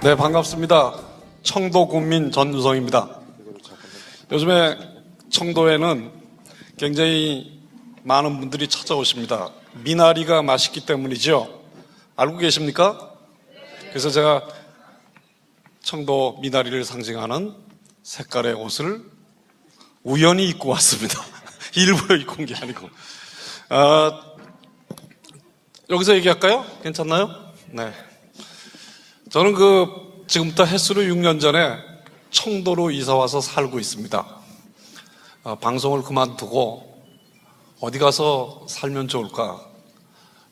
네, 반갑습니다. 청도 군민 전유성입니다. 요즘에 청도에는 굉장히 많은 분들이 찾아오십니다. 미나리가 맛있기 때문이죠. 알고 계십니까? 그래서 제가 청도 미나리를 상징하는 색깔의 옷을 우연히 입고 왔습니다. 일부러 입고 온 게 아니고. 여기서 얘기할까요? 괜찮나요? 네. 저는 지금부터 햇수로 6년 전에 청도로 이사와서 살고 있습니다. 방송을 그만두고 어디 가서 살면 좋을까?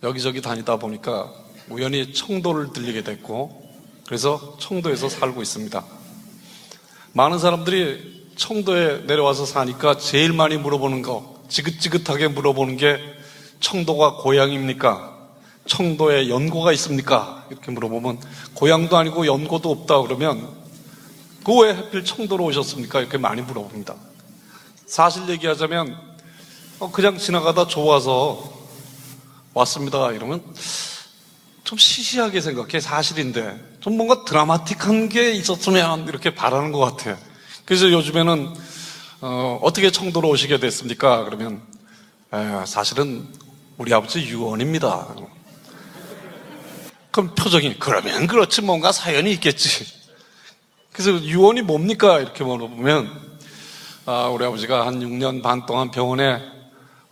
여기저기 다니다 보니까 우연히 청도를 들리게 됐고, 그래서 청도에서 살고 있습니다. 많은 사람들이 청도에 내려와서 사니까 제일 많이 물어보는 거, 지긋지긋하게 물어보는 게 청도가 고향입니까? 청도에 연고가 있습니까? 이렇게 물어보면 고향도 아니고 연고도 없다 그러면 그 왜 하필 청도로 오셨습니까? 이렇게 많이 물어봅니다. 사실 얘기하자면 그냥 지나가다 좋아서 왔습니다 이러면 좀 시시하게 생각해. 사실인데 좀 뭔가 드라마틱한 게 있었으면 이렇게 바라는 것 같아요. 그래서 요즘에는 어떻게 청도로 오시게 됐습니까? 그러면 사실은 우리 아버지 유언입니다. 그럼 표정이 그러면 그렇지 뭔가 사연이 있겠지. 그래서 유언이 뭡니까? 이렇게 물어보면 우리 아버지가 한 6년 반 동안 병원에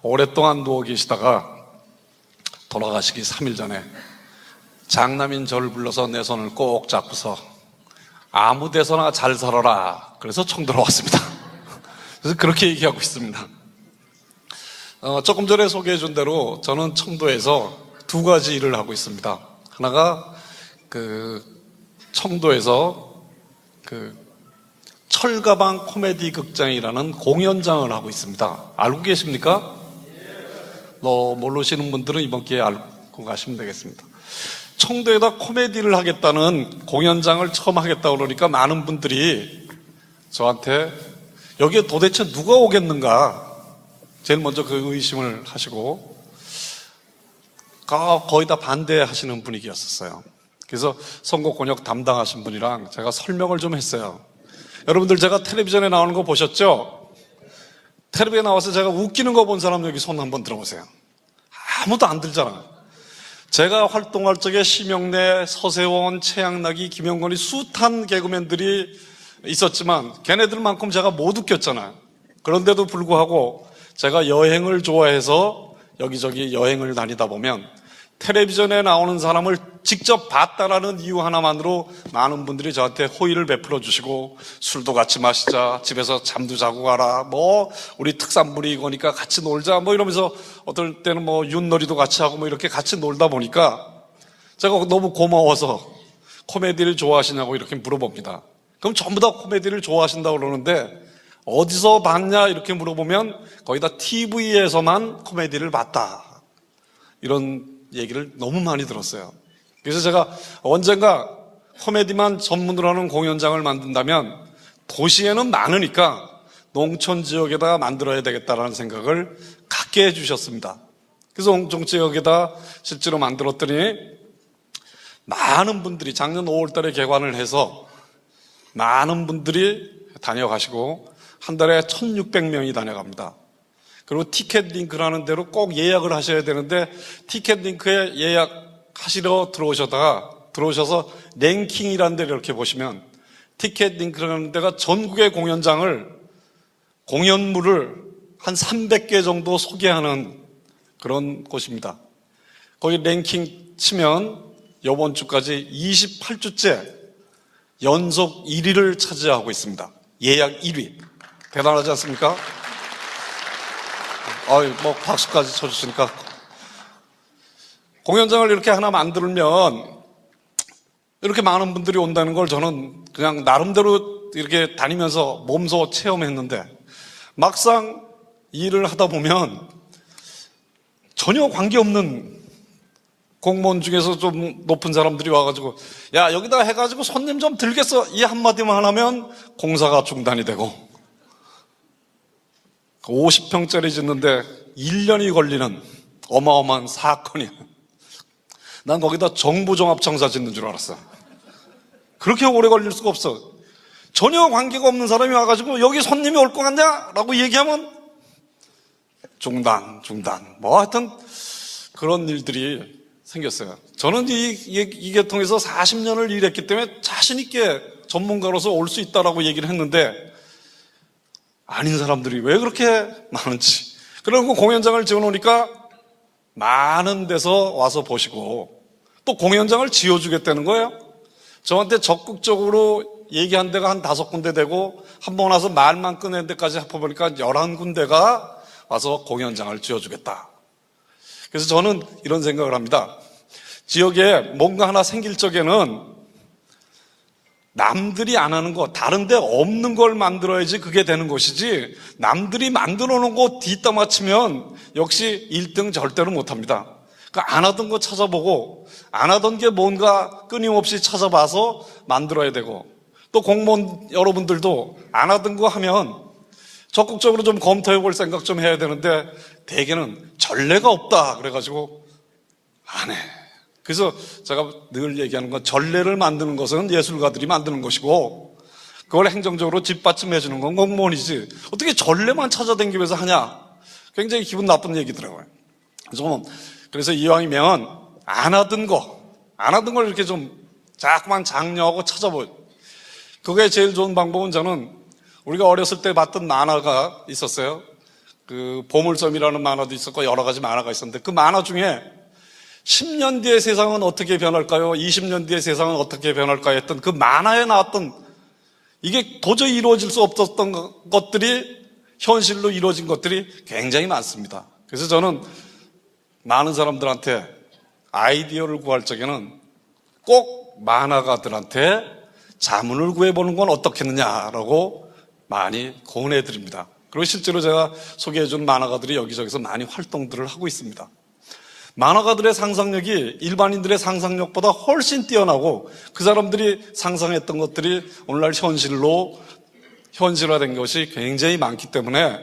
오랫동안 누워 계시다가 돌아가시기 3일 전에 장남인 저를 불러서 내 손을 꼭 잡고서 아무 데서나 잘 살아라. 그래서 청도로 왔습니다. 그래서 그렇게 얘기하고 있습니다. 조금 전에 소개해 준 대로 저는 청도에서 두 가지 일을 하고 있습니다. 하나가 청도에서 철가방 코미디 극장이라는 공연장을 하고 있습니다. 알고 계십니까? 모르시는 분들은 이번 기회에 알고 가시면 되겠습니다. 청도에다 코미디를 하겠다는 공연장을 처음 하겠다고 그러니까 많은 분들이 저한테 여기에 도대체 누가 오겠는가 제일 먼저 그 의심을 하시고 거의 다 반대하시는 분위기였었어요. 그래서 선거 권역 담당하신 분이랑 제가 설명을 좀 했어요. 여러분들 제가 텔레비전에 나오는 거 보셨죠? 텔레비전에 나와서 제가 웃기는 거 본 사람 여기 손 한번 들어보세요. 아무도 안 들잖아요. 제가 활동할 적에 심영래, 서세원, 최양락이, 김영건이 숱한 개그맨들이 있었지만 걔네들만큼 제가 못 웃겼잖아요. 그런데도 불구하고 제가 여행을 좋아해서 여기저기 여행을 다니다 보면 텔레비전에 나오는 사람을 직접 봤다라는 이유 하나만으로 많은 분들이 저한테 호의를 베풀어 주시고 술도 같이 마시자, 집에서 잠도 자고 가라, 우리 특산물이 이거니까 같이 놀자 이러면서 어떨 때는 윷놀이도 같이 하고 이렇게 같이 놀다 보니까 제가 너무 고마워서 코미디를 좋아하시냐고 이렇게 물어봅니다. 그럼 전부 다 코미디를 좋아하신다고 그러는데 어디서 봤냐 이렇게 물어보면 거의 다 TV에서만 코미디를 봤다. 이런 얘기를 너무 많이 들었어요. 그래서 제가 언젠가 코미디만 전문으로 하는 공연장을 만든다면 도시에는 많으니까 농촌 지역에다 만들어야 되겠다라는 생각을 갖게 해주셨습니다. 그래서 농촌 지역에다 실제로 만들었더니 많은 분들이 작년 5월 달에 개관을 해서 많은 분들이 다녀가시고 한 달에 1,600명이 다녀갑니다. 그리고 티켓링크라는 데로 꼭 예약을 하셔야 되는데 티켓링크에 예약하시러 들어오셔서 랭킹이라는 데를 이렇게 보시면 티켓링크라는 데가 전국의 공연물을 한 300개 정도 소개하는 그런 곳입니다. 거기 랭킹 치면 이번 주까지 28주째 연속 1위를 차지하고 있습니다. 예약 1위. 대단하지 않습니까? 박수까지 쳐주시니까. 공연장을 이렇게 하나 만들면 이렇게 많은 분들이 온다는 걸 저는 그냥 나름대로 이렇게 다니면서 몸소 체험했는데 막상 일을 하다 보면 전혀 관계없는 공무원 중에서 좀 높은 사람들이 와가지고 야 여기다 해가지고 손님 좀 들겠어 이 한마디만 하면 공사가 중단이 되고 50평짜리 짓는데 1년이 걸리는 어마어마한 사건이야. 난 거기다 정부종합청사 짓는 줄 알았어. 그렇게 오래 걸릴 수가 없어. 전혀 관계가 없는 사람이 와가지고 여기 손님이 올 것 같냐? 라고 얘기하면 중단. 뭐 하여튼 그런 일들이 생겼어요. 저는 이 계통에서 40년을 일했기 때문에 자신있게 전문가로서 올 수 있다라고 얘기를 했는데 아닌 사람들이 왜 그렇게 많은지. 그리고 공연장을 지어놓으니까 많은 데서 와서 보시고 또 공연장을 지어주겠다는 거예요. 저한테 적극적으로 얘기한 데가 한 5군데 되고 한 번 와서 말만 꺼낸 데까지 합해보니까 11군데가 와서 공연장을 지어주겠다. 그래서 저는 이런 생각을 합니다. 지역에 뭔가 하나 생길 적에는 남들이 안 하는 거, 다른 데 없는 걸 만들어야지 그게 되는 것이지 남들이 만들어 놓은 거 뒷담 맞추면 역시 1등 절대로 못합니다. 그러니까 안 하던 거 찾아보고 안 하던 게 뭔가 끊임없이 찾아봐서 만들어야 되고 또 공무원 여러분들도 안 하던 거 하면 적극적으로 좀 검토해 볼 생각 좀 해야 되는데 대개는 전례가 없다 그래가지고 안 해. 그래서 제가 늘 얘기하는 건 전례를 만드는 것은 예술가들이 만드는 것이고 그걸 행정적으로 뒷받침해 주는 건 공무원이지 어떻게 전례만 찾아다니면서 하냐. 굉장히 기분 나쁜 얘기더라고요. 그래서 이왕이면 안 하던 걸 이렇게 좀 자꾸만 장려하고 찾아보요. 그게 제일 좋은 방법은 저는 우리가 어렸을 때 봤던 만화가 있었어요. 그 보물섬이라는 만화도 있었고 여러 가지 만화가 있었는데 그 만화 중에 10년 뒤의 세상은 어떻게 변할까요? 20년 뒤의 세상은 어떻게 변할까요? 했던 그 만화에 나왔던 이게 도저히 이루어질 수 없었던 것들이 현실로 이루어진 것들이 굉장히 많습니다. 그래서 저는 많은 사람들한테 아이디어를 구할 적에는 꼭 만화가들한테 자문을 구해보는 건 어떻겠느냐라고 많이 권해드립니다. 그리고 실제로 제가 소개해준 만화가들이 여기저기서 많이 활동들을 하고 있습니다. 만화가들의 상상력이 일반인들의 상상력보다 훨씬 뛰어나고 그 사람들이 상상했던 것들이 오늘날 현실화된 것이 굉장히 많기 때문에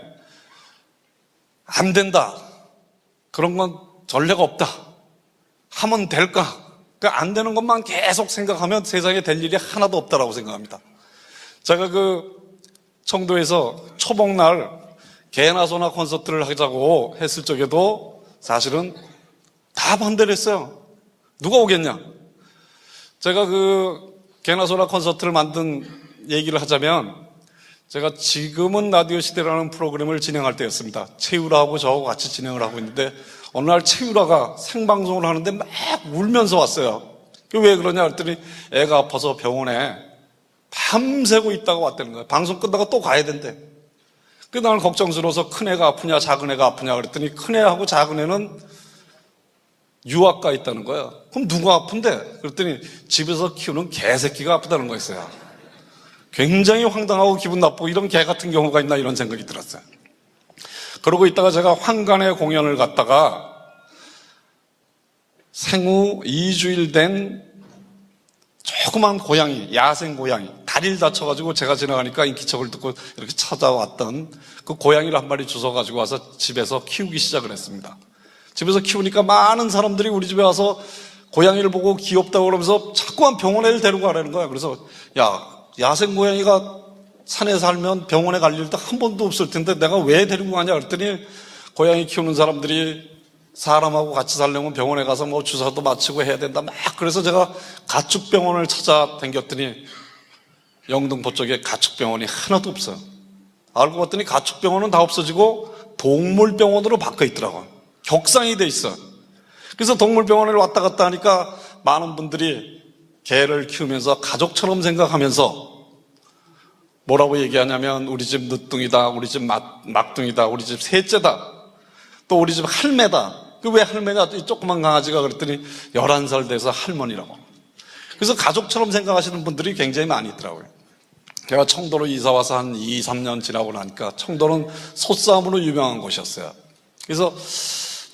안 된다. 그런 건 전례가 없다. 하면 될까? 그러니까 안 되는 것만 계속 생각하면 세상에 될 일이 하나도 없다라고 생각합니다. 제가 청도에서 초복날 개나 소나 콘서트를 하자고 했을 적에도 사실은 다 반대를 했어요. 누가 오겠냐? 제가 개나 소나 콘서트를 만든 얘기를 하자면 제가 지금은 라디오 시대라는 프로그램을 진행할 때였습니다. 최유라하고 저하고 같이 진행을 하고 있는데 어느 날 최유라가 생방송을 하는데 막 울면서 왔어요. 왜 그러냐 했더니 애가 아파서 병원에 밤새고 있다가 왔다는 거예요. 방송 끝나고 또 가야 된대. 나는 걱정스러워서 큰 애가 아프냐 작은 애가 아프냐 그랬더니 큰 애하고 작은 애는 유아과 있다는 거예요. 그럼 누가 아픈데? 그랬더니 집에서 키우는 개새끼가 아프다는 거였어요. 굉장히 황당하고 기분 나쁘고 이런 개 같은 경우가 있나 이런 생각이 들었어요. 그러고 있다가 제가 황간에 공연을 갔다가 생후 2주일 된 조그만 고양이, 야생 고양이, 다리를 다쳐가지고 제가 지나가니까 인기척을 듣고 이렇게 찾아왔던 그 고양이를 한 마리 주워가지고 와서 집에서 키우기 시작을 했습니다. 집에서 키우니까 많은 사람들이 우리 집에 와서 고양이를 보고 귀엽다고 그러면서 자꾸만 병원에 데리고 가라는 거야. 그래서 야생 고양이가 산에 살면 병원에 갈 일도 한 번도 없을 텐데 내가 왜 데리고 가냐 그랬더니 고양이 키우는 사람들이 사람하고 같이 살려면 병원에 가서 뭐 주사도 맞추고 해야 된다. 막 그래서 제가 가축병원을 찾아다녔더니 영등포 쪽에 가축병원이 하나도 없어요. 알고 봤더니 가축병원은 다 없어지고 동물병원으로 바뀌어 있더라고요. 격상이 돼 있어. 그래서 동물병원을 왔다 갔다 하니까 많은 분들이 개를 키우면서 가족처럼 생각하면서 뭐라고 얘기하냐면 우리 집 늦둥이다, 우리 집 막둥이다, 우리 집 셋째다, 또 우리 집 할매다. 왜 할매가 이 조그만 강아지가 그랬더니 11살 돼서 할머니라고. 그래서 가족처럼 생각하시는 분들이 굉장히 많이 있더라고요. 제가 청도로 이사 와서 한 2, 3년 지나고 나니까 청도는 소싸움으로 유명한 곳이었어요. 그래서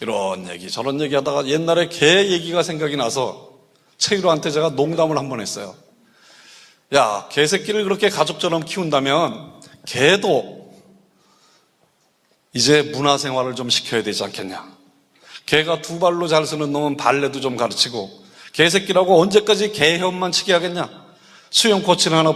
이런 얘기 저런 얘기 하다가 옛날에 개 얘기가 생각이 나서 최유로한테 제가 농담을 한 번 했어요. 야, 개새끼를 그렇게 가족처럼 키운다면 개도 이제 문화생활을 좀 시켜야 되지 않겠냐. 개가 2발로 잘 서는 놈은 발레도 좀 가르치고 개새끼라고 언제까지 개헤엄만 치게 하겠냐. 수영 코치를 하나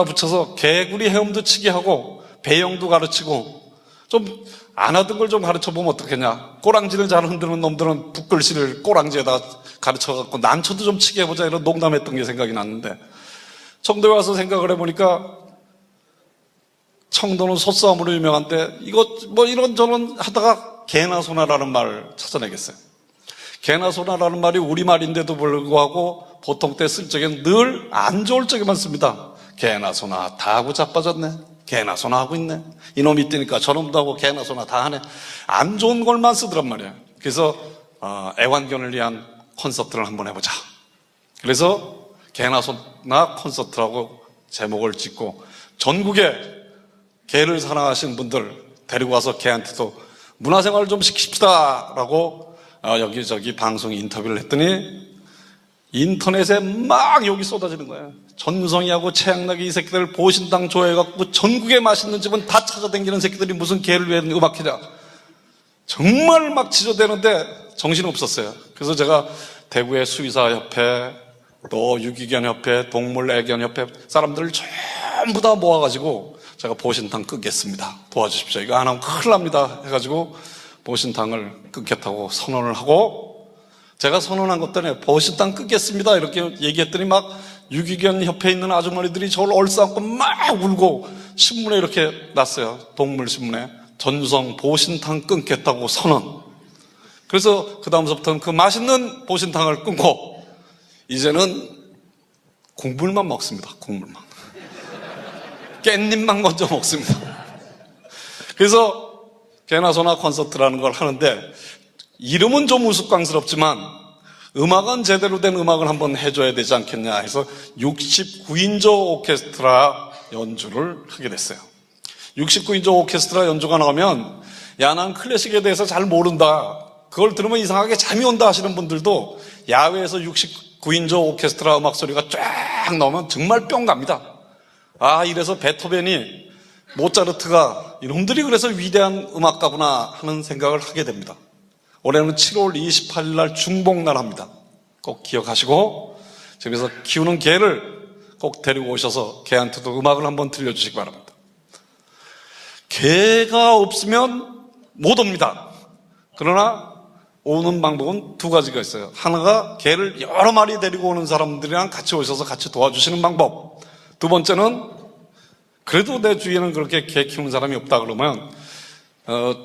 붙여서 개구리 헤엄도 치게 하고 배영도 가르치고 좀 안 하던 걸 좀 가르쳐보면 어떻겠냐. 꼬랑지를 잘 흔드는 놈들은 붓글씨를 꼬랑지에다 가르쳐갖고 난초도 좀 치게 해보자 이런 농담했던 게 생각이 났는데 청도에 와서 생각을 해보니까 청도는 소싸움으로 유명한데 이거 뭐 이런저런 하다가 개나 소나라는 말을 찾아내겠어요. 개나 소나라는 말이 우리말인데도 불구하고 보통 때 쓸 적엔 늘 안 좋을 적에만 씁니다. 개나 소나 다 하고 자빠졌네. 개나 소나 하고 있네. 이놈이 뛰니까 저놈도 하고 개나 소나 다 하네. 안 좋은 걸만 쓰더란 말이에요. 그래서 애완견을 위한 콘서트를 한번 해보자. 그래서 개나 소나 콘서트라고 제목을 짓고 전국에 개를 사랑하시는 분들 데리고 와서 개한테도 문화생활을 좀 시킵시다 라고 여기저기 방송 인터뷰를 했더니 인터넷에 막 욕이 쏟아지는 거예요. 전성이하고 최양락이 이 새끼들 보신당 조회해갖고 전국에 맛있는 집은 다 찾아다니는 새끼들이 무슨 개를 위한 음악회냐. 정말 막 지저대는데 정신없었어요. 그래서 제가 대구의 수의사협회, 또 유기견협회, 동물애견협회 사람들을 전부 다 모아가지고 제가 보신탕 끊겠습니다. 도와주십시오. 이거 안 하면 큰일 납니다. 해가지고 보신탕을 끊겠다고 선언을 하고 제가 선언한 것 때문에 보신탕 끊겠습니다. 이렇게 얘기했더니 막 유기견 협회에 있는 아주머니들이 저를 얼싸안고 막 울고 신문에 이렇게 났어요. 동물신문에. 전성 보신탕 끊겠다고 선언. 그래서 그 다음서부터는 그 맛있는 보신탕을 끊고 이제는 국물만 먹습니다. 국물만. 깻잎만 먼저 먹습니다. 그래서 개나 소나 콘서트라는 걸 하는데 이름은 좀 우스꽝스럽지만 음악은 제대로 된 음악을 한번 해줘야 되지 않겠냐 해서 69인조 오케스트라 연주를 하게 됐어요. 69인조 오케스트라 연주가 나오면 야, 난 클래식에 대해서 잘 모른다. 그걸 들으면 이상하게 잠이 온다 하시는 분들도 야외에서 69인조 오케스트라 음악 소리가 쫙 나오면 정말 뿅 갑니다. 아, 이래서 베토벤이 모차르트가 이놈들이 그래서 위대한 음악가구나 하는 생각을 하게 됩니다. 올해는 7월 28일 날 중복날합니다. 꼭 기억하시고 집에서 키우는 개를 꼭 데리고 오셔서 개한테도 음악을 한번 들려주시기 바랍니다. 개가 없으면 못 옵니다. 그러나 오는 방법은 두 가지가 있어요. 하나가 개를 여러 마리 데리고 오는 사람들이랑 같이 오셔서 같이 도와주시는 방법. 두 번째는 그래도 내 주위에는 그렇게 개 키우는 사람이 없다 그러면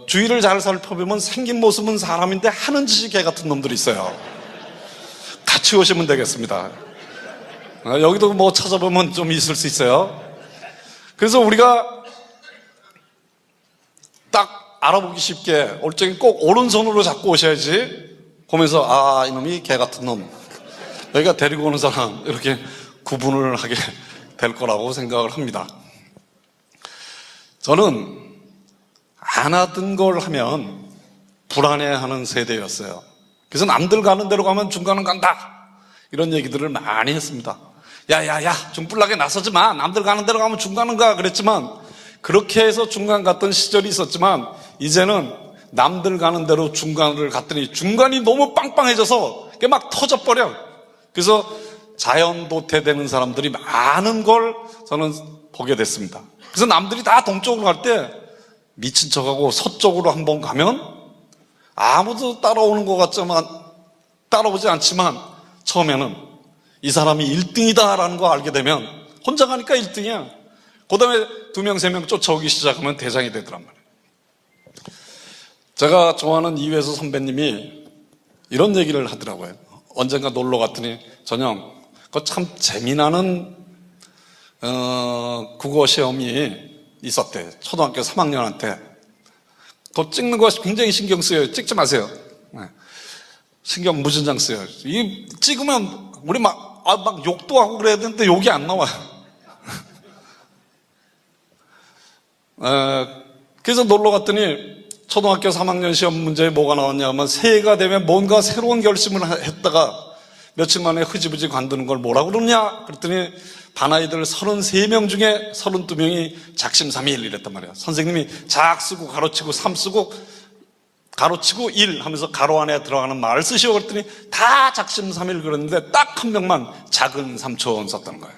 주위를 잘 살펴보면 생긴 모습은 사람인데 하는 짓이 개 같은 놈들이 있어요. 같이 오시면 되겠습니다. 여기도 뭐 찾아보면 좀 있을 수 있어요. 그래서 우리가 딱 알아보기 쉽게 올 적엔 꼭 오른손으로 잡고 오셔야지 보면서 아, 이놈이 개 같은 놈, 여기가 데리고 오는 사람, 이렇게 구분을 하게 될 거라고 생각을 합니다. 저는 안 하던 걸 하면 불안해하는 세대였어요. 그래서 남들 가는 대로 가면 중간은 간다 이런 얘기들을 많이 했습니다. 야야야 중불나게 나서지 마, 남들 가는 대로 가면 중간은 가 그랬지만 그렇게 해서 중간 갔던 시절이 있었지만 이제는 남들 가는 대로 중간을 갔더니 중간이 너무 빵빵해져서 그게 막 터져버려. 그래서 자연 도태되는 사람들이 많은 걸 저는 보게 됐습니다. 그래서 남들이 다 동쪽으로 갈 때 미친 척하고 서쪽으로 한번 가면 아무도 따라오는 것 같지만 따라오지 않지만 처음에는 이 사람이 1등이다라는 거 알게 되면 혼자 가니까 1등이야. 그 다음에 2명, 3명 쫓아오기 시작하면 대장이 되더란 말이에요. 제가 좋아하는 이회수 선배님이 이런 얘기를 하더라고요. 언젠가 놀러 갔더니 전영, 그거 참 재미나는 국어 시험이 있었대. 초등학교 3학년한테. 그거 찍는 거 굉장히 신경 쓰여요. 찍지 마세요. 신경 무진장 쓰여요. 이 찍으면 우리 막 욕도 하고 그래야 되는데 욕이 안 나와요. 그래서 놀러 갔더니 초등학교 3학년 시험 문제에 뭐가 나왔냐 하면 새해가 되면 뭔가 새로운 결심을 했다가 며칠 만에 흐지부지 관두는 걸 뭐라 그러냐 그랬더니 반 아이들 33명 중에 32명이 작심삼일 이랬단 말이에요. 선생님이 작 쓰고 가로치고 삼 쓰고 가로치고 일 하면서 가로 안에 들어가는 말을 쓰시오 그랬더니 다 작심삼일 그랬는데 딱 한 명만 작은 삼촌 썼다는 거예요.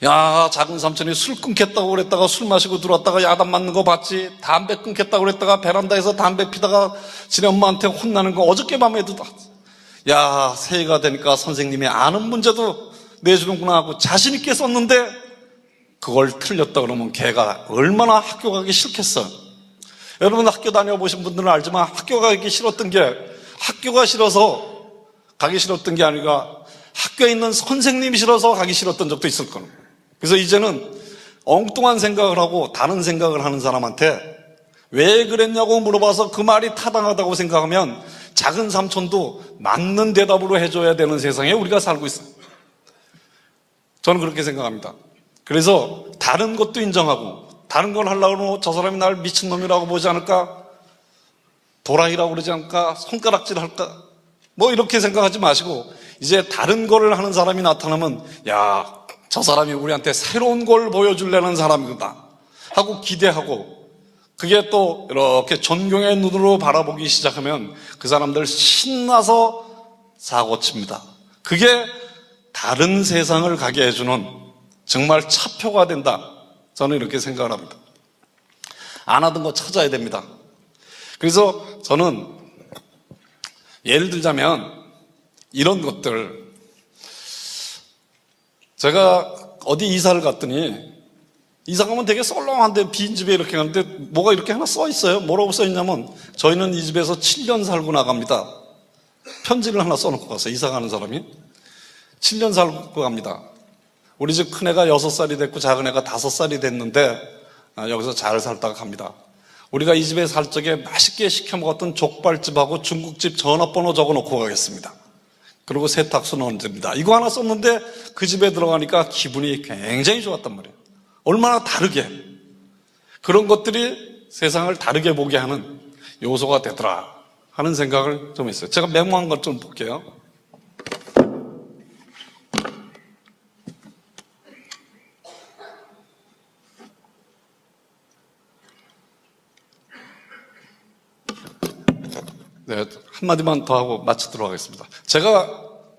야, 작은 삼촌이 술 끊겠다고 그랬다가 술 마시고 들어왔다가 야단 맞는 거 봤지? 담배 끊겠다고 그랬다가 베란다에서 담배 피다가 지네 엄마한테 혼나는 거 어저께 밤에도 야, 새해가 되니까 선생님이 아는 문제도 내주는구나 하고 자신 있게 썼는데 그걸 틀렸다 그러면 걔가 얼마나 학교 가기 싫겠어. 여러분 학교 다녀보신 분들은 알지만 학교 가기 싫었던 게 학교가 싫어서 가기 싫었던 게 아니라 학교에 있는 선생님이 싫어서 가기 싫었던 적도 있을 거예요. 그래서 이제는 엉뚱한 생각을 하고 다른 생각을 하는 사람한테 왜 그랬냐고 물어봐서 그 말이 타당하다고 생각하면 작은 삼촌도 맞는 대답으로 해줘야 되는 세상에 우리가 살고 있어요. 저는 그렇게 생각합니다. 그래서 다른 것도 인정하고 다른 걸 하려고 그러면 저 사람이 날 미친놈이라고 보지 않을까? 도라이라고 그러지 않을까? 손가락질 할까? 뭐 이렇게 생각하지 마시고 이제 다른 거를 하는 사람이 나타나면 야, 저 사람이 우리한테 새로운 걸 보여주려는 사람이다 하고 기대하고 그게 또 이렇게 존경의 눈으로 바라보기 시작하면 그 사람들 신나서 사고칩니다. 그게 다른 세상을 가게 해주는 정말 차표가 된다. 저는 이렇게 생각을 합니다. 안 하던 거 찾아야 됩니다. 그래서 저는 예를 들자면 이런 것들, 제가 어디 이사를 갔더니 이사 가면 되게 썰렁한데 빈 집에 이렇게 가는데 뭐가 이렇게 하나 써 있어요. 뭐라고 써 있냐면 저희는 이 집에서 7년 살고 나갑니다. 편지를 하나 써놓고 갔어요. 이사 가는 사람이 7년 살고 갑니다. 우리 집 큰애가 6살이 됐고 작은애가 5살이 됐는데 여기서 잘 살다가 갑니다. 우리가 이 집에 살 적에 맛있게 시켜 먹었던 족발집하고 중국집 전화번호 적어놓고 가겠습니다. 그리고 세탁소는 언제입니다. 이거 하나 썼는데 그 집에 들어가니까 기분이 굉장히 좋았단 말이에요. 얼마나 다르게. 그런 것들이 세상을 다르게 보게 하는 요소가 되더라 하는 생각을 좀 했어요. 제가 메모한 것 좀 볼게요. 네, 한마디만 더 하고 마치도록 하겠습니다. 제가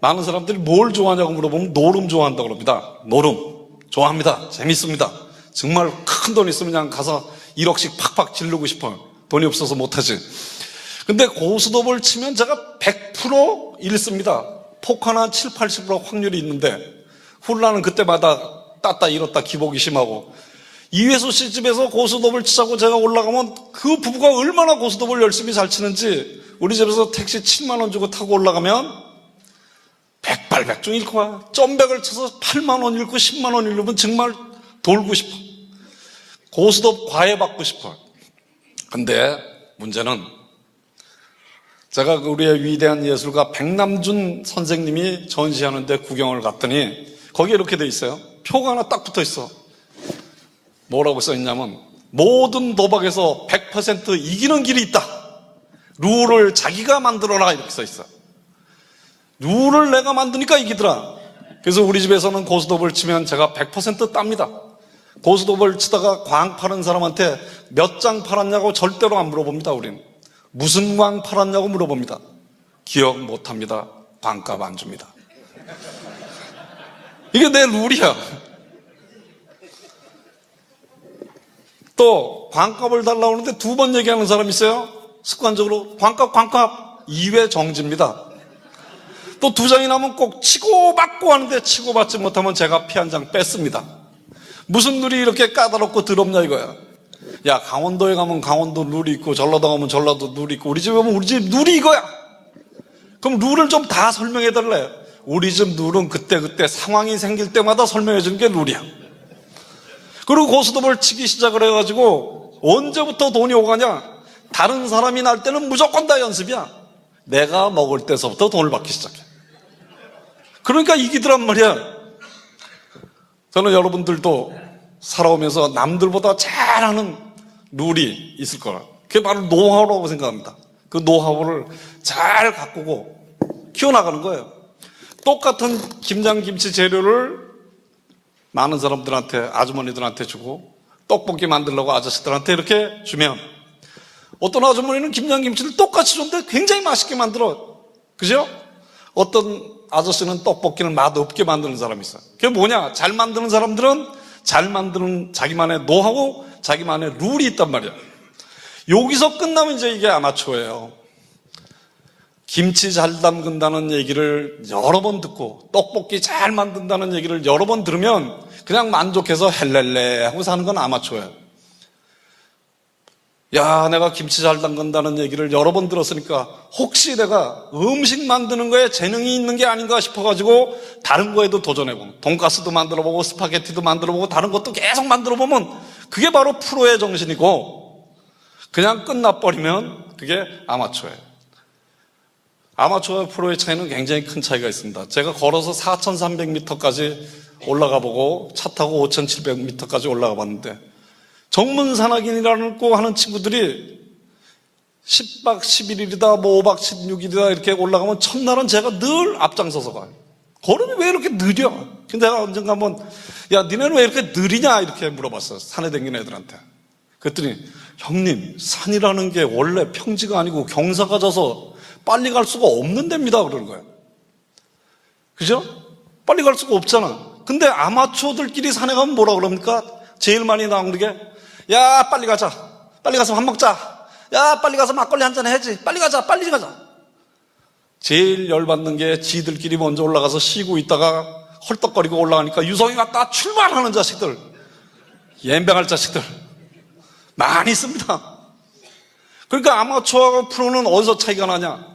많은 사람들이 뭘 좋아하냐고 물어보면 노름 좋아한다고 그럽니다. 노름. 좋아합니다. 재밌습니다. 정말 큰 돈 있으면 그냥 가서 1억씩 팍팍 지르고 싶어요. 돈이 없어서 못하지. 근데 고스톱을 치면 제가 100% 잃습니다. 포카는 7, 80% 확률이 있는데 훌라는 그때마다 땄다 잃었다 기복이 심하고 이회수 씨 집에서 고스톱을 치자고 제가 올라가면 그 부부가 얼마나 고스톱을 열심히 잘 치는지 우리 집에서 택시 7만 원 주고 타고 올라가면 백발백중 잃고 와. 점백을 쳐서 8만 원 잃고 10만 원 잃으면 정말 돌고 싶어. 고스톱 과외받고 싶어. 근데 문제는 제가 우리의 위대한 예술가 백남준 선생님이 전시하는데 구경을 갔더니 거기에 이렇게 돼 있어요. 표가 하나 딱 붙어 있어. 뭐라고 써 있냐면 모든 도박에서 100% 이기는 길이 있다. 룰을 자기가 만들어라 이렇게 써 있어. 룰을 내가 만드니까 이기더라. 그래서 우리 집에서는 고스톱을 치면 제가 100% 땁니다. 고스톱을 치다가 광 파는 사람한테 몇 장 팔았냐고 절대로 안 물어봅니다. 우리는 무슨 광 팔았냐고 물어봅니다. 기억 못합니다. 광값 안 줍니다. 이게 내 룰이야. 또 광값을 달라고 하는데 2번 얘기하는 사람 있어요. 습관적으로 광값 2회 정지입니다. 또 2장이 나면 꼭 치고 받고 하는데 치고 받지 못하면 제가 피 한 장 뺐습니다. 무슨 룰이 이렇게 까다롭고 더럽냐 이거야. 야, 강원도에 가면 강원도 룰이 있고 전라도 가면 전라도 룰이 있고 우리 집에 가면 우리 집 룰이 이거야. 그럼 룰을 좀 다 설명해 달래. 우리 집 룰은 그때 상황이 생길 때마다 설명해 주는 게 룰이야. 그리고 고스톱을 치기 시작을 해가지고 언제부터 돈이 오가냐? 다른 사람이 날 때는 무조건 다 연습이야. 내가 먹을 때서부터 돈을 받기 시작해. 그러니까 이기더란 말이야. 저는 여러분들도 살아오면서 남들보다 잘하는 룰이 있을 거라. 그게 바로 노하우라고 생각합니다. 그 노하우를 잘 가꾸고 키워나가는 거예요. 똑같은 김장김치 재료를 많은 사람들한테, 아주머니들한테 주고 떡볶이 만들려고 아저씨들한테 이렇게 주면 어떤 아주머니는 김장김치를 똑같이 줬는데 굉장히 맛있게 만들어. 그죠? 어떤 아저씨는 떡볶이를 맛없게 만드는 사람이 있어요. 그게 뭐냐? 잘 만드는 사람들은 잘 만드는 자기만의 노하우, 자기만의 룰이 있단 말이야. 여기서 끝나면 이제 이게 아마추어예요. 김치 잘 담근다는 얘기를 여러 번 듣고 떡볶이 잘 만든다는 얘기를 여러 번 들으면 그냥 만족해서 헬렐레 하고 사는 건 아마추어예요. 야, 내가 김치 잘 담근다는 얘기를 여러 번 들었으니까 혹시 내가 음식 만드는 거에 재능이 있는 게 아닌가 싶어가지고 다른 거에도 도전해보고 돈가스도 만들어보고 스파게티도 만들어보고 다른 것도 계속 만들어보면 그게 바로 프로의 정신이고 그냥 끝나버리면 그게 아마추어예요. 아마추어와 프로의 차이는 굉장히 큰 차이가 있습니다. 제가 걸어서 4,300m까지 올라가 보고 차 타고 5,700m까지 올라가 봤는데 정문산악인이라고 하는 친구들이 10박 11일이다, 뭐 5박 16일이다 이렇게 올라가면 첫날은 제가 늘 앞장서서 가요. 걸음이 왜 이렇게 느려? 근데 내가 언젠가 한번 야, 니네는 왜 이렇게 느리냐? 이렇게 물어봤어요. 산에 다니는 애들한테. 그랬더니 형님, 산이라는 게 원래 평지가 아니고 경사가 져서 빨리 갈 수가 없는 데입니다. 그러는 거예요. 그죠? 빨리 갈 수가 없잖아. 근데 아마추어들끼리 산에 가면 뭐라 그럽니까? 제일 많이 나오는 게 야, 빨리 가자. 빨리 가서 밥 먹자. 야, 빨리 가서 막걸리 한잔 해야지. 빨리 가자. 빨리 가자. 제일 열받는 게 지들끼리 먼저 올라가서 쉬고 있다가 헐떡거리고 올라가니까 유성이 왔다 출발하는 자식들. 옌병할 자식들. 많이 있습니다. 그러니까 아마추어하고 프로는 어디서 차이가 나냐?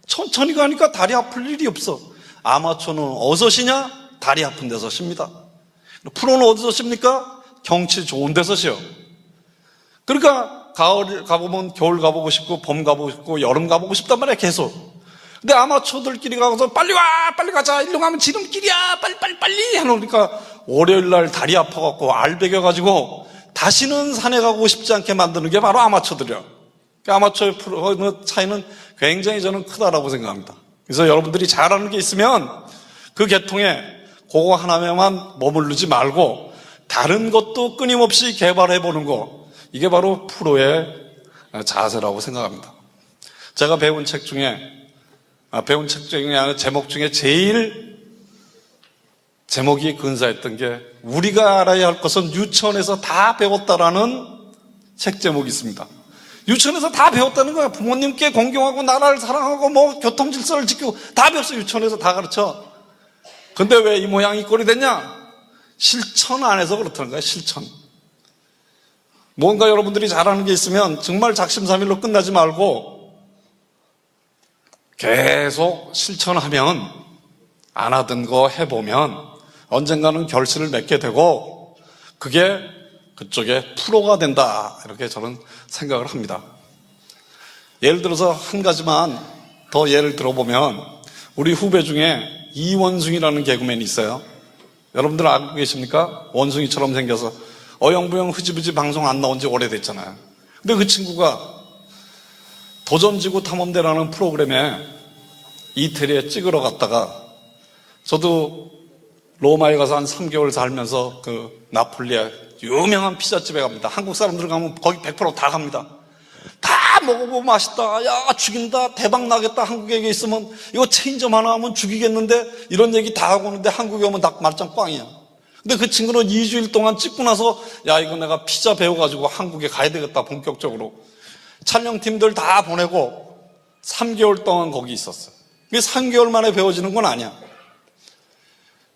천천히 가니까 다리 아플 일이 없어. 아마추어는 어디서 쉬냐? 다리 아픈 데서 쉽니다. 프로는 어디서 쉽니까? 경치 좋은 데서 쉬어. 그러니까 가을 가보면 겨울 가보고 싶고 봄 가보고 싶고 여름 가보고 싶단 말이야 계속. 근데 아마추어들끼리 가서 빨리 와 빨리 가자 일로 가면 지름길이야 빨리 하니까 월요일 날 다리 아파갖고 알배겨가지고 다시는 산에 가고 싶지 않게 만드는 게 바로 아마추어들이야. 아마추어 프로의 차이는 굉장히 저는 크다라고 생각합니다. 그래서 여러분들이 잘하는 게 있으면 그 계통에 그거 하나만 머무르지 말고 다른 것도 끊임없이 개발해보는 거, 이게 바로 프로의 자세라고 생각합니다. 제가 배운 책 중에 아니라 제목 중에 제일 제목이 근사했던 게 우리가 알아야 할 것은 유치원에서 다 배웠다라는 책 제목이 있습니다. 유치원에서 다 배웠다는 거야. 부모님께 공경하고 나라를 사랑하고 뭐 교통 질서를 지키고 다 배웠어. 유치원에서 다 가르쳐. 근데 왜 이 모양이 꼴이 됐냐? 실천 안 해서 그렇다는 거야. 실천. 뭔가 여러분들이 잘하는 게 있으면 정말 작심삼일로 끝나지 말고 계속 실천하면 안 하던 거 해보면 언젠가는 결실을 맺게 되고 그게 그쪽에 프로가 된다. 이렇게 저는 생각을 합니다. 예를 들어서 한 가지만 더 예를 들어보면 우리 후배 중에 이원숭이라는 개그맨이 있어요. 여러분들 알고 계십니까? 원숭이처럼 생겨서 어영부영 흐지부지 방송 안 나온 지 오래됐잖아요. 근데 그 친구가 도전지구 탐험대라는 프로그램에 이태리에 찍으러 갔다가 저도 로마에 가서 한 3개월 살면서 그 나폴리에 유명한 피자집에 갑니다. 한국 사람들 가면 거기 100% 다 갑니다. 다 먹어보고 맛있다. 야, 죽인다. 대박 나겠다. 한국에 있으면 이거 체인점 하나 하면 죽이겠는데 이런 얘기 다 하고 오는데 한국에 오면 다 말짱 꽝이야. 근데 그 친구는 2주일 동안 찍고 나서 야, 이거 내가 피자 배워가지고 한국에 가야 되겠다. 본격적으로. 촬영팀들 다 보내고 3개월 동안 거기 있었어요. 그게 3개월 만에 배워지는 건 아니야.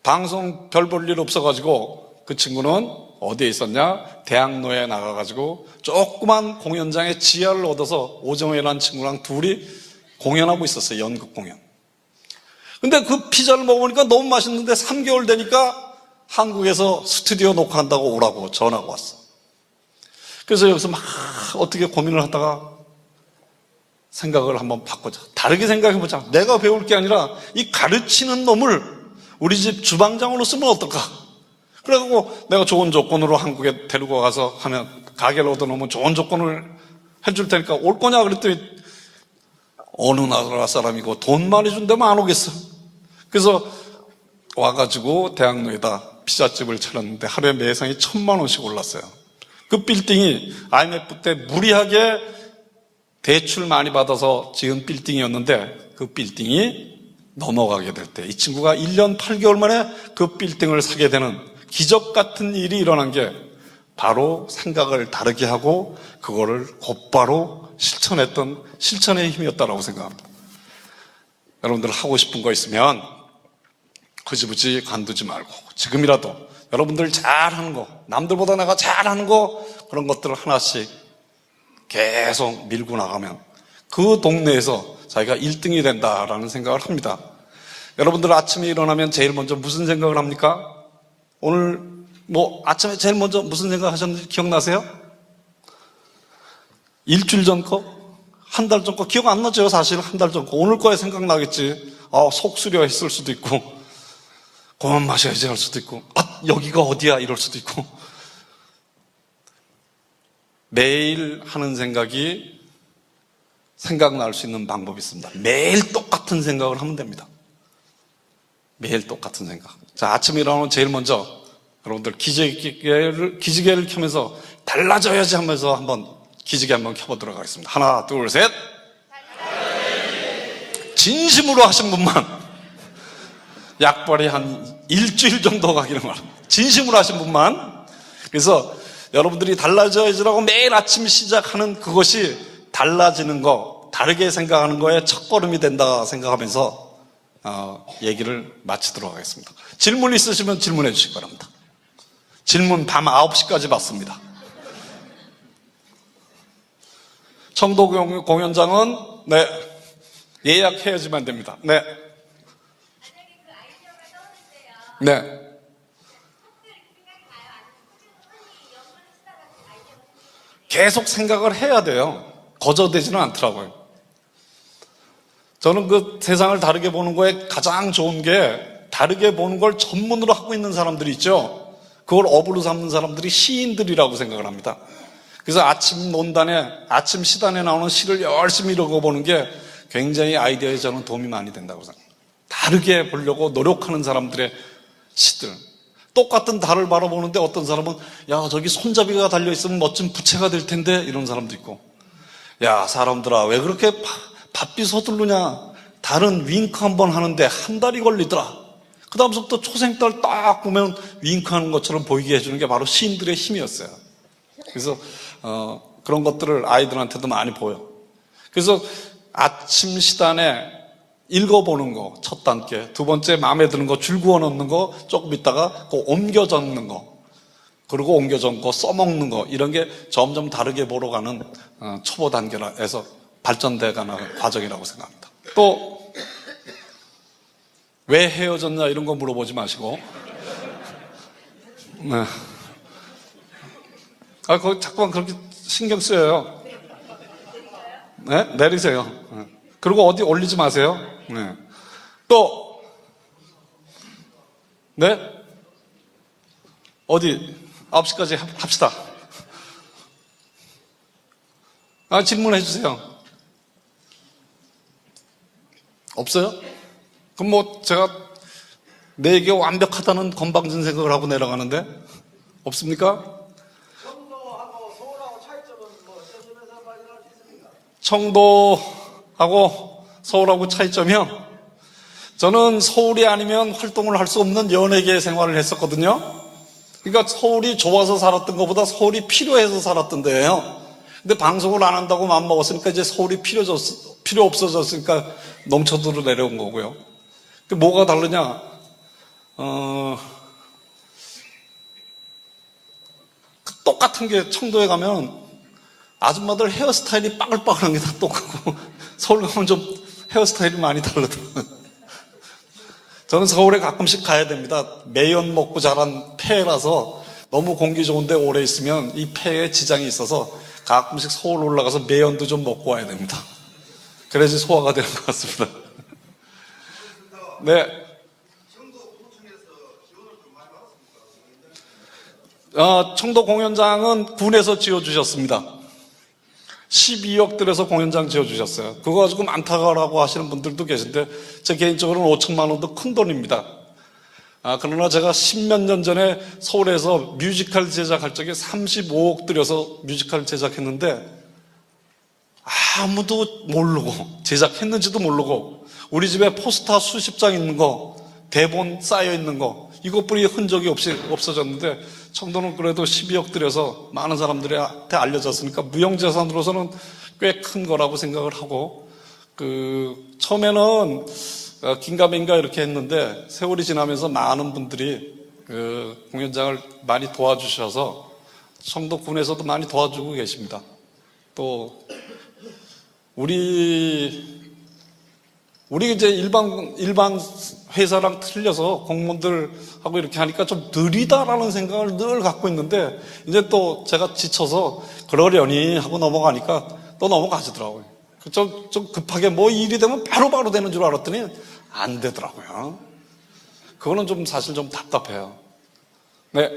방송 별 볼 일 없어가지고 그 친구는 어디에 있었냐? 대학로에 나가가지고 조그만 공연장에 지하를 얻어서 오정회라는 친구랑 둘이 공연하고 있었어요. 연극 공연. 근데 그 피자를 먹어보니까 너무 맛있는데 3개월 되니까 한국에서 스튜디오 녹화한다고 오라고 전화가 왔어. 그래서 여기서 막 어떻게 고민을 하다가 생각을 한번 바꾸자. 다르게 생각해보자. 내가 배울 게 아니라 이 가르치는 놈을 우리 집 주방장으로 쓰면 어떨까? 그래갖고 내가 좋은 조건으로 한국에 데리고 가서 하면 가게를 얻어놓으면 좋은 조건을 해줄 테니까 올 거냐 그랬더니 어느 나라 사람이고 돈 많이 준다면 안 오겠어. 그래서 와가지고 대학로에다 피자집을 차렸는데 하루에 매상이 1,000만 원씩 올랐어요. 그 빌딩이 IMF 때 무리하게 대출 많이 받아서 지은 빌딩이었는데 그 빌딩이 넘어가게 될 때 이 친구가 1년 8개월 만에 그 빌딩을 사게 되는 기적 같은 일이 일어난 게 바로 생각을 다르게 하고 그거를 곧바로 실천했던 실천의 힘이었다고 생각합니다. 여러분들 하고 싶은 거 있으면 흐지부지 관두지 말고 지금이라도 여러분들 잘하는 거, 남들보다 내가 잘하는 거 그런 것들을 하나씩 계속 밀고 나가면 그 동네에서 자기가 1등이 된다라는 생각을 합니다. 여러분들 아침에 일어나면 제일 먼저 무슨 생각을 합니까? 오늘 아침에 제일 먼저 무슨 생각 하셨는지 기억나세요? 일주일 전 거? 한 달 전 거? 기억 안 나죠? 사실 한 달 전 거. 오늘 거에 생각나겠지. 속 수려 했을 수도 있고 그만 마셔야지 할 수도 있고 여기가 어디야 이럴 수도 있고 매일 하는 생각이 생각날 수 있는 방법이 있습니다. 매일 똑같은 생각을 하면 됩니다. 매일 똑같은 생각. 자, 아침에 일어나면 제일 먼저 여러분들 기지개를 켜면서 달라져야지 하면서 한번 기지개 한번 켜보도록 하겠습니다. 하나, 둘, 셋. 진심으로 하신 분만 약벌이 한 일주일 정도 가기는 말합니다. 진심으로 하신 분만. 그래서 여러분들이 달라져야지라고 매일 아침 시작하는 그것이 달라지는 거, 다르게 생각하는 거에 첫걸음이 된다 생각하면서 얘기를 마치도록 하겠습니다. 질문 있으시면 질문해 주시기 바랍니다. 질문 밤 9시까지 받습니다. 청도 공연장은 예약해야지만 됩니다. 네. 네. 계속 생각을 해야 돼요. 거저되지는 않더라고요. 저는 그 세상을 다르게 보는 거에 가장 좋은 게 다르게 보는 걸 전문으로 하고 있는 사람들이 있죠. 그걸 업으로 삼는 사람들이 시인들이라고 생각을 합니다. 그래서 아침 시단에 나오는 시를 열심히 읽어보는 게 굉장히 아이디어에 저는 도움이 많이 된다고 생각합니다. 다르게 보려고 노력하는 사람들의 시들. 똑같은 달을 바라보는데 어떤 사람은 야 저기 손잡이가 달려있으면 멋진 부채가 될 텐데 이런 사람도 있고 야 사람들아 왜 그렇게 바삐 서두르냐 달은 윙크 한번 하는데 한 달이 걸리더라. 그 다음부터 초생달 딱 보면 윙크하는 것처럼 보이게 해주는 게 바로 시인들의 힘이었어요. 그래서 그런 것들을 아이들한테도 많이 보여. 그래서 아침 시단에 읽어보는 거, 첫 단계. 두 번째, 마음에 드는 거, 줄 그어 놓는 거, 조금 있다가 옮겨 적는 거. 그리고 옮겨 적고 써먹는 거. 이런 게 점점 다르게 보러 가는 초보 단계에서 발전돼 가는 과정이라고 생각합니다. 또, 왜 헤어졌냐 이런 거 물어보지 마시고. 네. 거기 자꾸만 그렇게 신경 쓰여요. 네? 내리세요. 네. 그리고 어디 올리지 마세요. 네. 또, 네? 어디, 9시까지 합시다. 질문해 주세요. 없어요? 그럼 제가 내 얘기가 완벽하다는 건방진 생각을 하고 내려가는데? 없습니까? 청도하고 서울하고 차이점은 어쩌면서 말씀할 수 있습니까? 청도하고 서울하고 차이점이요? 저는 서울이 아니면 활동을 할 수 없는 연예계 생활을 했었거든요. 그러니까 서울이 좋아서 살았던 것보다 서울이 필요해서 살았던 데예요. 근데 방송을 안 한다고 마음먹었으니까 이제 서울이 필요 없어졌으니까 농촌으로 내려온 거고요. 뭐가 다르냐? 똑같은 게 청도에 가면 아줌마들 헤어스타일이 빠글빠글한 게 다 똑같고 서울 가면 좀 헤어스타일이 많이 다르더라고요. 저는 서울에 가끔씩 가야 됩니다. 매연 먹고 자란 폐라서 너무 공기 좋은데 오래 있으면 이 폐에 지장이 있어서 가끔씩 서울 올라가서 매연도 좀 먹고 와야 됩니다. 그래야지 소화가 되는 것 같습니다. 네. 청도 공연장은 군에서 지어주셨습니다. 12억 들여서 공연장 지어주셨어요. 그거 가지고 많다고 하시는 분들도 계신데 제 개인적으로는 5천만 원도 큰 돈입니다. 그러나 제가 10몇 년 전에 서울에서 뮤지컬 제작할 적에 35억 들여서 뮤지컬 제작했는데 아무도 모르고, 제작했는지도 모르고, 우리 집에 포스터 수십 장 있는 거, 대본 쌓여 있는 거, 이것뿐이 흔적이 없어졌는데, 청도는 그래도 12억 들여서 많은 사람들한테 알려졌으니까 무형재산으로서는 꽤 큰 거라고 생각을 하고, 처음에는 긴가민가 이렇게 했는데, 세월이 지나면서 많은 분들이 공연장을 많이 도와주셔서 청도군에서도 많이 도와주고 계십니다. 또 우리 이제 일반 회사랑 틀려서 공무원들하고 이렇게 하니까 좀 느리다라는 생각을 늘 갖고 있는데, 이제 또 제가 지쳐서 그러려니 하고 넘어가니까 또 넘어가시더라고요. 좀 급하게 뭐 일이 되면 바로바로 되는 줄 알았더니 안 되더라고요. 그거는 좀 사실 좀 답답해요. 네.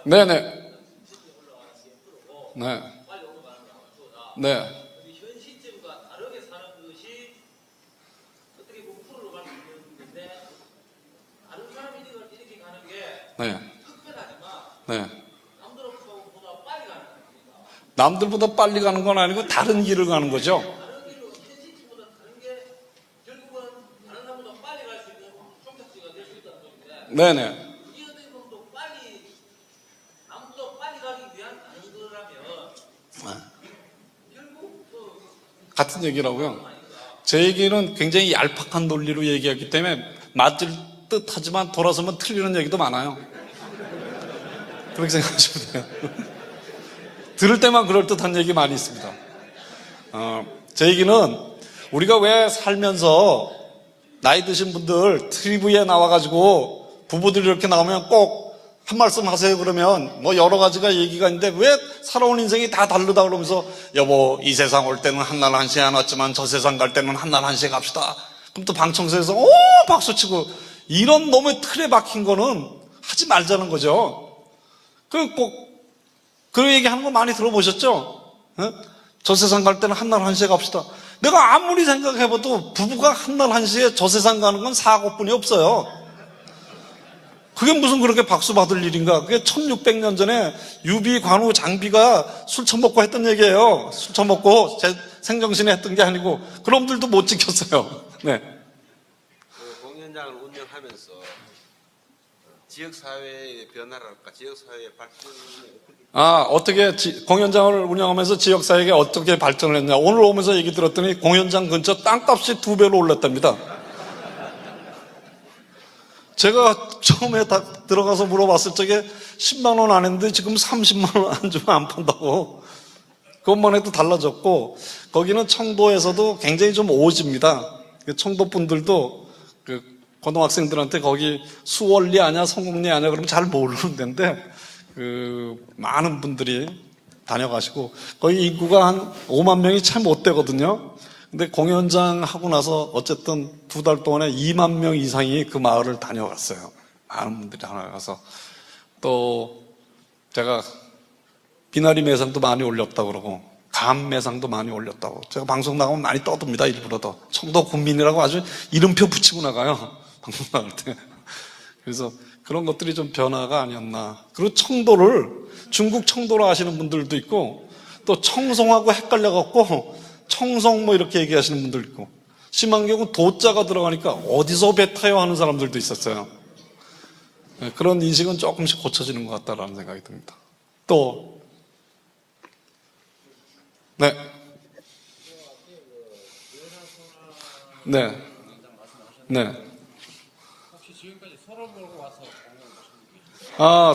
네네. 네. 네. 현 시점과 다르게 사는 것이 어떻게 보면 프로로 갈 수 있는데, 다른 사람이 이렇게 가는 게 네. 특별하지만 네. 남들보다 빨리 가는 겁니다. 남들보다 빨리 가는 건 아니고 다른 길을 가는 거죠. 다른 길로 현 시점보다 다른 게 결국은 다른 사람보다 빨리 갈 수 있는 종착지가 될 수 있다는 건데, 네네. 이 어떤 놈도 빨리 남보다 빨리 가기 위한 다른 거라면 결국 같은 얘기라고요. 제 얘기는 굉장히 얄팍한 논리로 얘기하기 때문에 맞을 듯 하지만 돌아서면 틀리는 얘기도 많아요. 그렇게 생각하시면 돼요. 들을 때만 그럴듯한 얘기 많이 있습니다. 제 얘기는 우리가 왜 살면서 나이 드신 분들 TV에 나와가지고 부부들이 이렇게 나오면 꼭 한 말씀 하세요 그러면 뭐 여러 가지가 얘기가 있는데, 왜 살아온 인생이 다 다르다 그러면서 여보 이 세상 올 때는 한날 한시에 안 왔지만 저 세상 갈 때는 한날 한시에 갑시다. 그럼 또 방청석에서 오 박수치고, 이런 놈의 틀에 박힌 거는 하지 말자는 거죠. 그 얘기하는 거 많이 들어보셨죠? 저 세상 갈 때는 한날 한시에 갑시다. 내가 아무리 생각해봐도 부부가 한날 한시에 저 세상 가는 건 사고뿐이 없어요. 그게 무슨 그렇게 박수 받을 일인가? 그게 1600년 전에 유비, 관우, 장비가 술 처먹고 했던 얘기예요. 술 처먹고 제 생정신에 했던 게 아니고, 그놈들도 못 지켰어요. 네. 공연장을 운영하면서 지역사회의 변화랄까, 지역사회의 발전이 어떻게 공연장을 운영하면서 지역사회가 어떻게 발전을 했냐. 오늘 오면서 얘기 들었더니 공연장 근처 땅값이 2배로 올랐답니다. 제가 처음에 다 들어가서 물어봤을 적에 10만 원 안 했는데 지금 30만 원 안 주면 안 판다고. 그것만 해도 달라졌고, 거기는 청도에서도 굉장히 좀 오집니다. 청도 분들도 고등학생들한테 거기 수월리 아냐 성공리 아냐 그러면 잘 모르는 데인데, 많은 분들이 다녀가시고, 거기 인구가 한 5만 명이 채 못 되거든요. 근데 공연장 하고 나서 어쨌든 2달 동안에 2만 명 이상이 그 마을을 다녀갔어요. 많은 분들이 다녀가서. 또 제가 비나리 매상도 많이 올렸다고 그러고 감 매상도 많이 올렸다고, 제가 방송 나가면 많이 떠듭니다. 일부러도 청도 군민이라고 아주 이름표 붙이고 나가요, 방송 나갈 때. 그래서 그런 것들이 좀 변화가 아니었나. 그리고 청도를 중국 청도로 아시는 분들도 있고, 또 청송하고 헷갈려갖고 청송 뭐 이렇게 얘기하시는 분들 있고, 심한 경우 도자가 들어가니까 어디서 배 타요 하는 사람들도 있었어요. 그런 인식은 조금씩 고쳐지는 것 같다라는 생각이 듭니다. 또 네. 네. 네.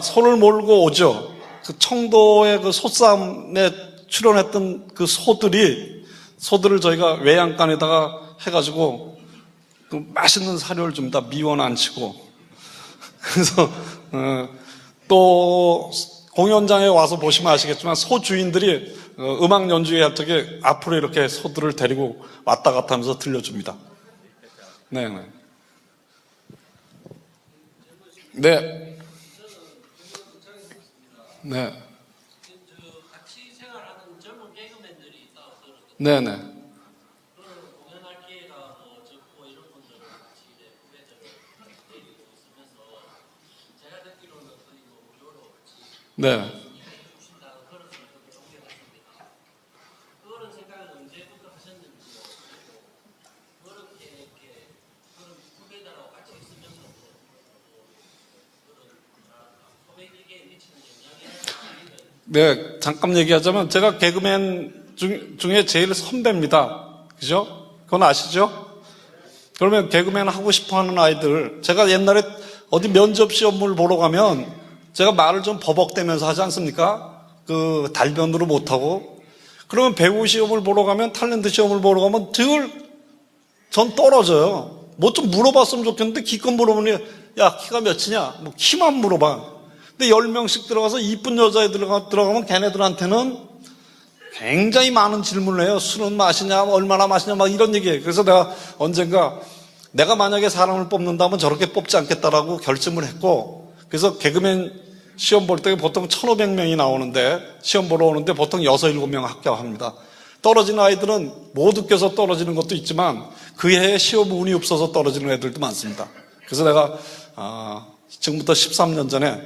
소를 몰고 오죠. 그 청도의 그 소싸움에 출연했던 그 소들을 저희가 외양간에다가 해가지고 그 맛있는 사료를 줍니다. 미원 안 치고. 그래서 또 공연장에 와서 보시면 아시겠지만 소 주인들이 음악 연주회 할 적에 앞으로 이렇게 소들을 데리고 왔다 갔다 하면서 들려줍니다. 네. 네. 네. 같이 생활하는 젊은 개그맨들이 있다고 들었거든요. 네네. 그런 공연할 기회가 적고 이런 분들을 같이 후배들을 데리고 있으면서, 제가 듣기로는 거의 무료로 같이 네. 그런 생각을 언제부터 하셨는지, 그렇게 이렇게 그런 후배들하고 같이 있으면서 그런 소백에게 미치는 영향이 네, 잠깐 얘기하자면 제가 개그맨 중에 제일 선배입니다. 그죠? 그건 아시죠? 그러면 개그맨 하고 싶어 하는 아이들, 제가 옛날에 어디 면접 시험을 보러 가면 제가 말을 좀 버벅대면서 하지 않습니까? 그 달변으로 못하고. 그러면 배우 시험을 보러 가면, 탤런트 시험을 보러 가면 전 떨어져요. 뭐 좀 물어봤으면 좋겠는데 기껏 물어보니 야, 키가 몇이냐? 뭐 키만 물어봐. 근데 10명씩 들어가서 이쁜 여자애들 들어가면 걔네들한테는 굉장히 많은 질문을 해요. 술은 마시냐, 얼마나 마시냐, 막 이런 얘기해요. 그래서 내가 언젠가 내가 만약에 사람을 뽑는다면 저렇게 뽑지 않겠다라고 결심을 했고, 그래서 개그맨 시험 볼 때 보통 1,500명이 나오는데, 시험 보러 오는데 보통 6, 7명 합격합니다. 떨어지는 아이들은 못 웃겨서 떨어지는 것도 있지만 그 해에 시험 운이 없어서 떨어지는 애들도 많습니다. 그래서 내가 지금부터 13년 전에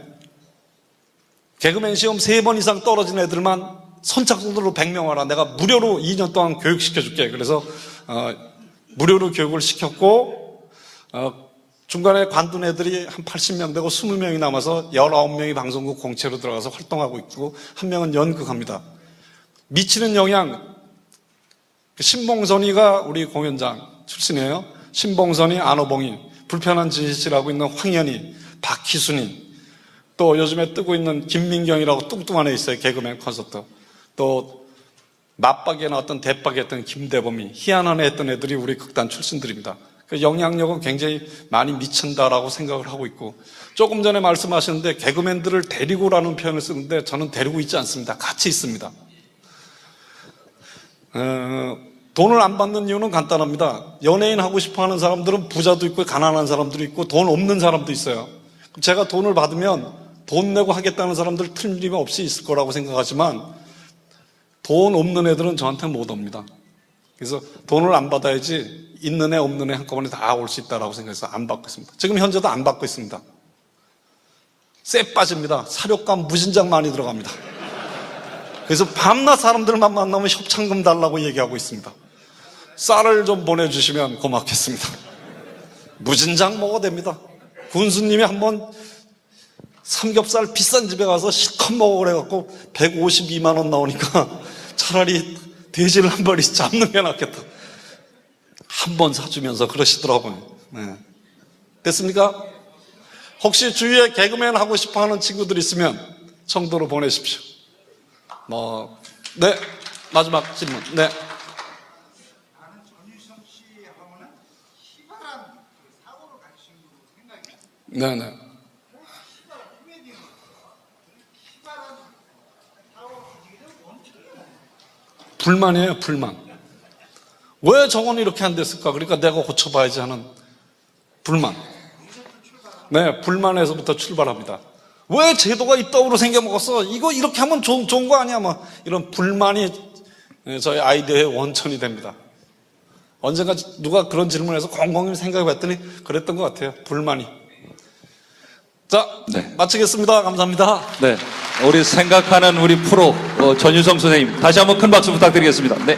개그맨 시험 3번 이상 떨어진 애들만 선착순으로 100명 와라. 내가 무료로 2년 동안 교육시켜줄게. 그래서 무료로 교육을 시켰고, 중간에 관둔 애들이 한 80명 되고 20명이 남아서 19명이 방송국 공채로 들어가서 활동하고 있고, 한 명은 연극합니다. 미치는 영향, 신봉선이가 우리 공연장 출신이에요. 신봉선이, 안호봉이, 불편한 짓을 하고 있는 황현이, 박희순이, 또 요즘에 뜨고 있는 김민경이라고 뚱뚱한 애 있어요. 개그맨 콘서트. 또 맞박에 나왔던 대박에 했던 김대범이, 희한한 애 했던 애들이 우리 극단 출신들입니다. 그 영향력은 굉장히 많이 미친다라고 생각을 하고 있고, 조금 전에 말씀하셨는데 개그맨들을 데리고라는 표현을 쓰는데 저는 데리고 있지 않습니다. 같이 있습니다. 돈을 안 받는 이유는 간단합니다. 연예인 하고 싶어 하는 사람들은 부자도 있고 가난한 사람들도 있고 돈 없는 사람도 있어요. 제가 돈을 받으면 돈 내고 하겠다는 사람들 틀림없이 있을 거라고 생각하지만 돈 없는 애들은 저한테 못 옵니다. 그래서 돈을 안 받아야지 있는 애 없는 애 한꺼번에 다 올 수 있다고 생각해서 안 받고 있습니다. 지금 현재도 안 받고 있습니다. 쎄 빠집니다. 사료값 무진장 많이 들어갑니다. 그래서 밤낮 사람들만 만나면 협찬금 달라고 얘기하고 있습니다. 쌀을 좀 보내주시면 고맙겠습니다. 무진장 먹어도 됩니다. 군수님이 한번 삼겹살 비싼 집에 가서 실컷 먹어 그래갖고 152만 원 나오니까 차라리 돼지를 한 마리 잡는 게 낫겠다. 한 번 사주면서 그러시더라고요. 네. 됐습니까? 혹시 주위에 개그맨 하고 싶어 하는 친구들 있으면 청도로 보내십시오. 네. 마지막 질문. 네. 나는 전유성 씨 하고는 희발한 사고를 가진 친구로 생각이 나요. 네네. 불만이에요, 불만. 왜 저건 이렇게 안 됐을까? 그러니까 내가 고쳐봐야지 하는 불만. 네, 불만에서부터 출발합니다. 왜 제도가 이따위로 생겨먹었어? 이거 이렇게 하면 좋은 거 아니야? 뭐 이런 불만이 저희 아이디어의 원천이 됩니다. 언젠가 누가 그런 질문을 해서 곰곰이 생각해봤더니 그랬던 것 같아요. 불만이. 자, 네. 마치겠습니다. 감사합니다. 네, 우리 생각하는 우리 프로 전유성 선생님 다시 한번 큰 박수 부탁드리겠습니다. 네.